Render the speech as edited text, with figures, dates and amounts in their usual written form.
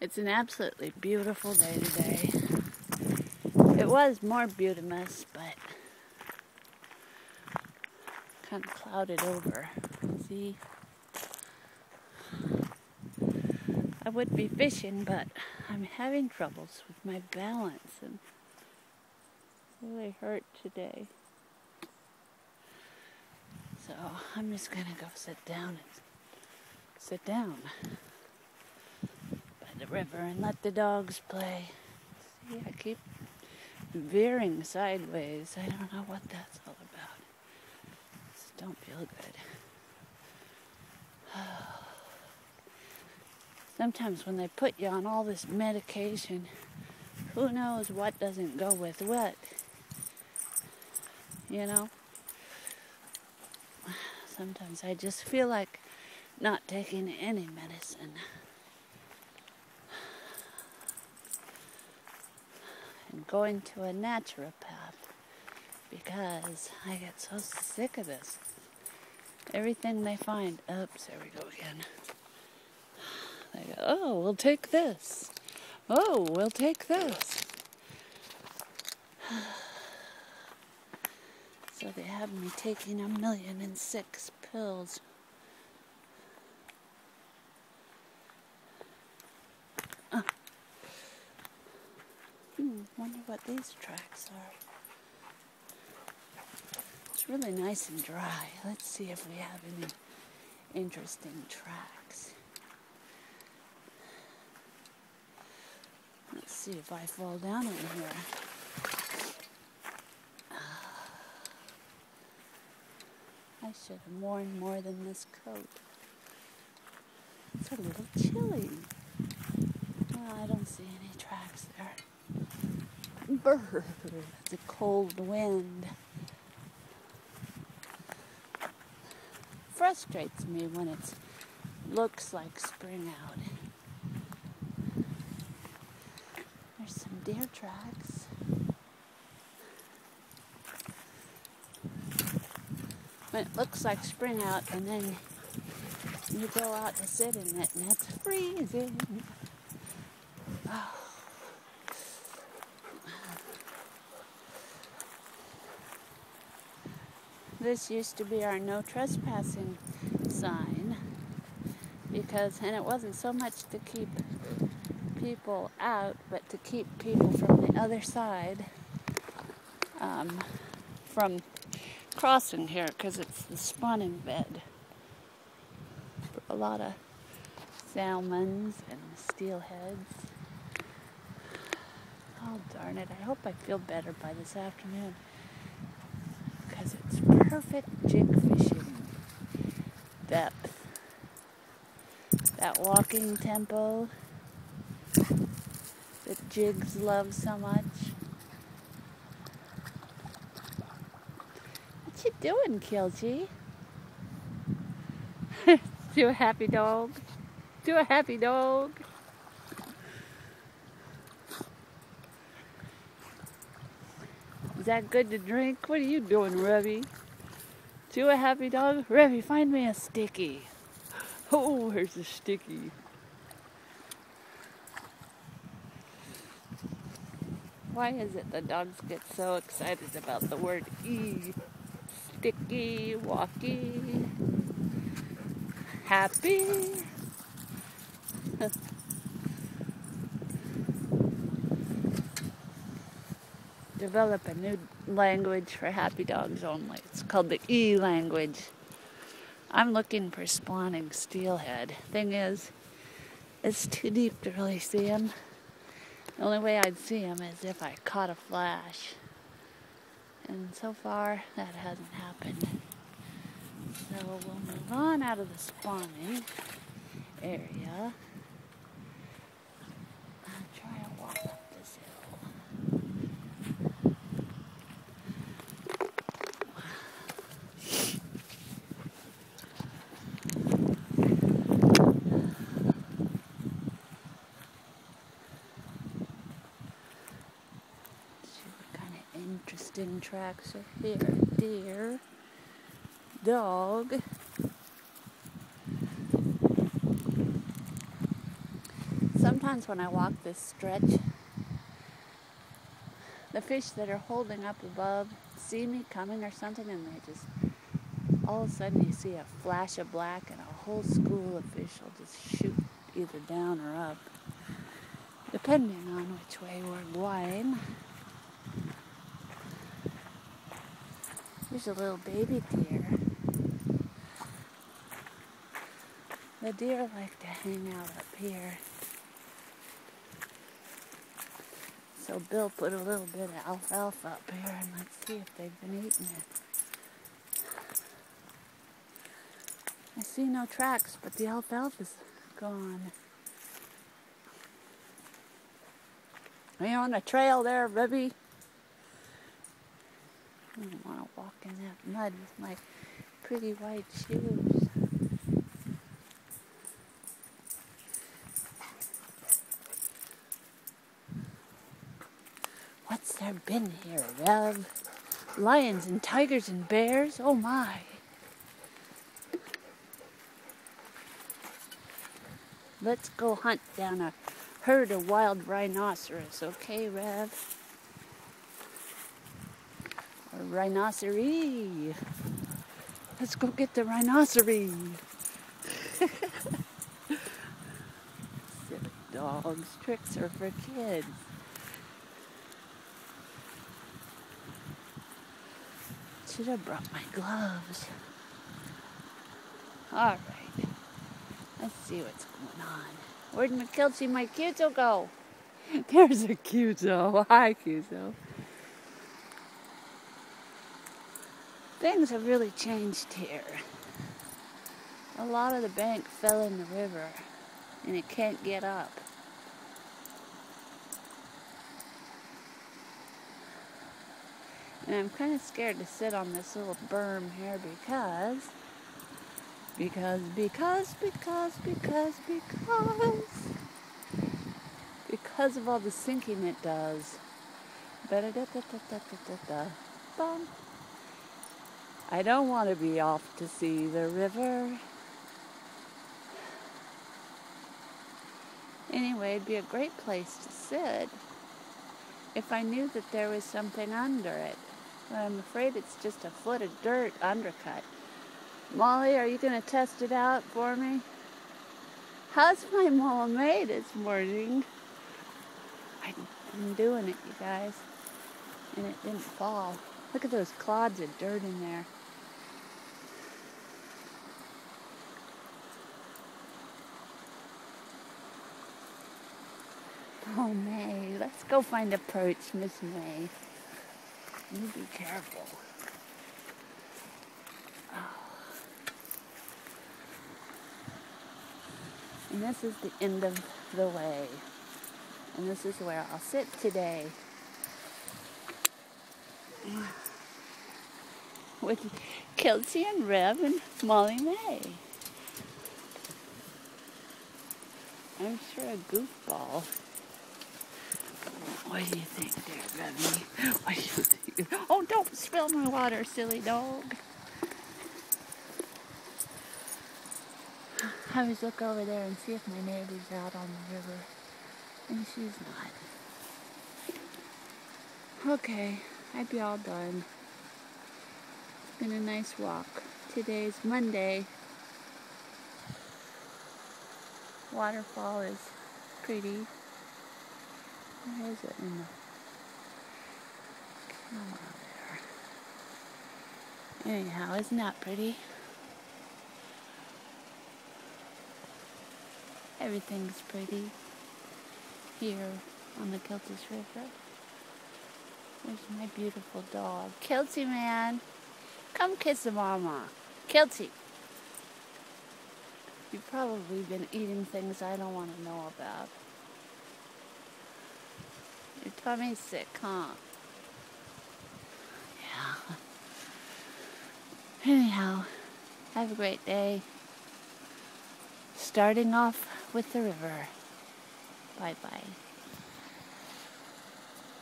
It's an absolutely beautiful day today. It was more beautimous, but kind of clouded over. See? I would be fishing, but I'm having troubles with my balance and really hurt today. So I'm just gonna go sit down by the river and let the dogs play. See, I keep veering sideways. I don't know what that's all about. Just don't feel good. Sometimes when they put you on all this medication, who knows what doesn't go with what, you know? Sometimes I just feel like not taking any medicine. And going to a naturopath because I get so sick of this. Everything they find, oops, there we go again. They go, oh, we'll take this. Oh, we'll take this. So they have me taking 1,000,006 pills. Wonder what these tracks are. It's really nice and dry. Let's see if we have any interesting tracks. Let's see if I fall down in here. I should have worn more than this coat. It's a little chilly. Oh, I don't see any tracks there. Brr, it's a cold wind. Frustrates me when it looks like spring out. There's some deer tracks. When it looks like spring out and then you go out to sit in it and it's freezing. Oh. This used to be our no trespassing sign and it wasn't so much to keep people out, but to keep people from the other side from crossing here, because it's the spawning bed for a lot of salmons and steelheads. Oh, darn it. I hope I feel better by this afternoon, because it's perfect jig fishing depth. That walking tempo that jigs love so much. What you doing, Kilchis? Do a happy dog. Do a happy dog. Is that good to drink? What are you doing, Revy? Do a happy dog? Revy, find me a sticky. Oh, here's a sticky. Why is it the dogs get so excited about the word E? Sticky, walkie, happy. Develop a new language for happy dogs only. It's called the E language. I'm looking for spawning steelhead. Thing is, it's too deep to really see them. The only way I'd see them is if I caught a flash. And so far, that hasn't happened. So we'll move on out of the spawning area. I'll try to walk up this hill. Interesting tracks are here. Deer, dog. Sometimes sometimes when I walk this stretch, the fish that are holding up above see me coming or something, and they just, all of a sudden you see a flash of black and a whole school of fish will just shoot either down or up, depending on which way we're going. There's a little baby deer. The deer like to hang out up here. So Bill put a little bit of alfalfa up here, and let's see if they've been eating it. I see no tracks, but the alfalfa's gone. Are you on a trail there, Ribby? I don't want to walk in that mud with my pretty white shoes. What's there been here, Rev? Lions and tigers and bears? Oh my. Let's go hunt down a herd of wild rhinoceros, okay, Rev? Or rhinoceros. Let's go get the rhinoceros. Silly dogs. Tricks are for kids. Should have brought my gloves. Alright. Let's see what's going on. Where'd Kilchis, my Cuzo, go? There's a Cuzo. Hi, Cuzo. Things have really changed here. A lot of the bank fell in the river, and it can't get up. And I'm kind of scared to sit on this little berm here because of all the sinking it does. I don't want to be off to see the river. Anyway, it'd be a great place to sit if I knew that there was something under it. But I'm afraid it's just a foot of dirt undercut. Molly, are you going to test it out for me? How's my mole this morning? I'm doing it, you guys. And it didn't fall. Look at those clods of dirt in there. Oh, May, let's go find a perch, Miss May. You be careful. Oh. And this is the end of the way. And this is where I'll sit today. With Kilchis and Rev and Molly May. I'm sure a goofball. What do you think there, Revy? What do you think? Oh, don't spill my water, silly dog. I always look over there and see if my neighbor's out on the river. And she's not. Okay, I'd be all done. It's been a nice walk. Today's Monday. Waterfall is pretty. Where is it in the camera there? Anyhow, isn't that pretty? Everything's pretty here on the Kilchis River. There's my beautiful dog. Kilchis, man. Come kiss the mama. Kilchis. You've probably been eating things I don't want to know about. Your tummy's sick, huh? Yeah. Anyhow, have a great day. Starting off with the river. Bye-bye.